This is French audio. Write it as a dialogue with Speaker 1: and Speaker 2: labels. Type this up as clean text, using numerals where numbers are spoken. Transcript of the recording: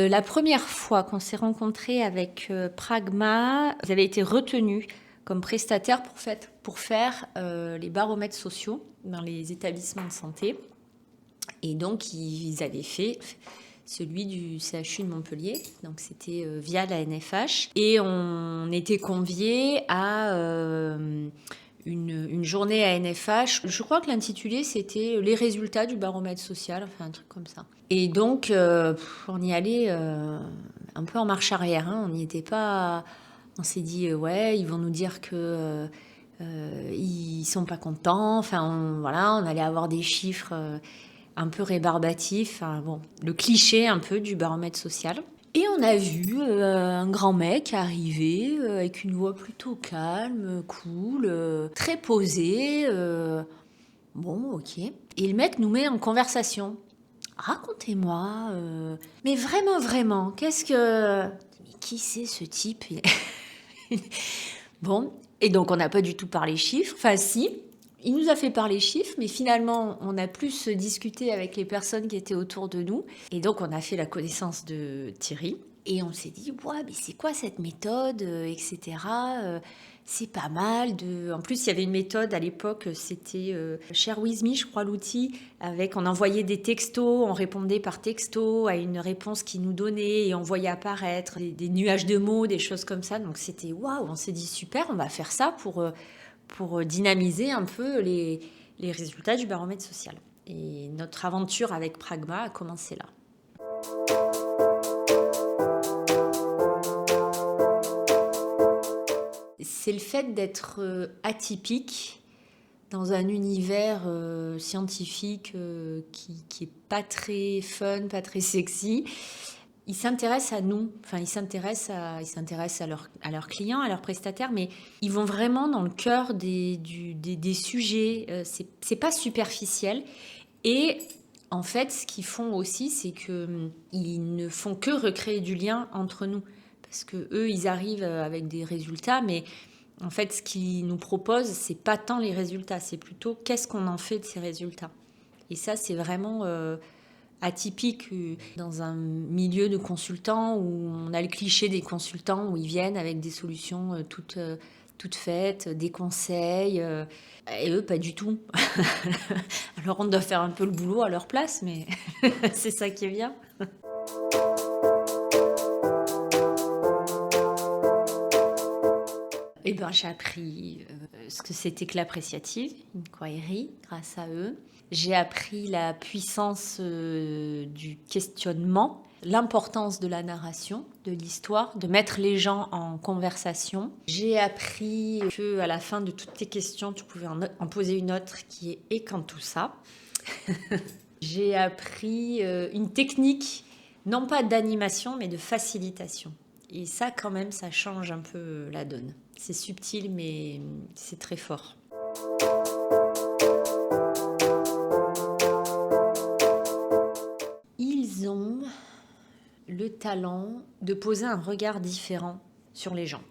Speaker 1: La première fois qu'on s'est rencontrés avec Pragma, ils avaient été retenus comme prestataires pour faire les baromètres sociaux dans les établissements de santé. Et donc, ils avaient fait celui du CHU de Montpellier, donc c'était via la NFH. Et on était conviés à une journée à NFH. Je crois que l'intitulé, c'était les résultats du baromètre social, enfin un truc comme ça. Et donc, on y allait un peu en marche arrière. Hein. On n'y était pas... On s'est dit, ouais, ils vont nous dire que ils sont pas contents. Enfin, voilà, on allait avoir des chiffres un peu rébarbatifs. Enfin, bon, le cliché un peu du baromètre social. Et on a vu un grand mec arriver avec une voix plutôt calme, cool, très posée. Bon, ok. Et le mec nous met en conversation. Racontez-moi, mais vraiment, vraiment, qu'est-ce que... Mais qui c'est ce type? Bon, et donc on n'a pas du tout parlé chiffres. Enfin, si, il nous a fait parler chiffres, mais finalement, on a plus discuté avec les personnes qui étaient autour de nous. Et donc, on a fait la connaissance de Thierry. Et on s'est dit, ouais, mais c'est quoi cette méthode, etc. C'est pas mal. En plus, il y avait une méthode à l'époque, c'était Share With Me, je crois, l'outil, avec on envoyait des textos, on répondait par texto à une réponse qu'ils nous donnait et on voyait apparaître des nuages de mots, des choses comme ça. Donc c'était waouh, on s'est dit super, on va faire ça pour dynamiser un peu les résultats du baromètre social. Et notre aventure avec Pragma a commencé là. C'est le fait d'être atypique dans un univers scientifique qui est pas très fun, pas très sexy. Ils s'intéressent à nous, enfin ils s'intéressent à leurs clients, à leurs prestataires, mais ils vont vraiment dans le cœur des sujets. C'est pas superficiel. Et en fait, ce qu'ils font aussi, c'est qu'ils ne font que recréer du lien entre nous. Parce que eux, ils arrivent avec des résultats, mais en fait, ce qu'ils nous proposent, c'est pas tant les résultats, c'est plutôt qu'est-ce qu'on en fait de ces résultats. Et ça, c'est vraiment atypique dans un milieu de consultants où on a le cliché des consultants où ils viennent avec des solutions toutes faites, des conseils, et eux, pas du tout. Alors, on doit faire un peu le boulot à leur place, mais c'est ça qui est bien. Eh ben, j'ai appris ce que c'était que l'appréciative, une query, grâce à eux. J'ai appris la puissance du questionnement, l'importance de la narration, de l'histoire, de mettre les gens en conversation. J'ai appris qu'à la fin de toutes tes questions, tu pouvais en poser une autre qui est « et quand tout ça ?» J'ai appris une technique, non pas d'animation, mais de facilitation. Et ça, quand même, ça change un peu la donne. C'est subtil, mais c'est très fort. Ils ont le talent de poser un regard différent sur les gens.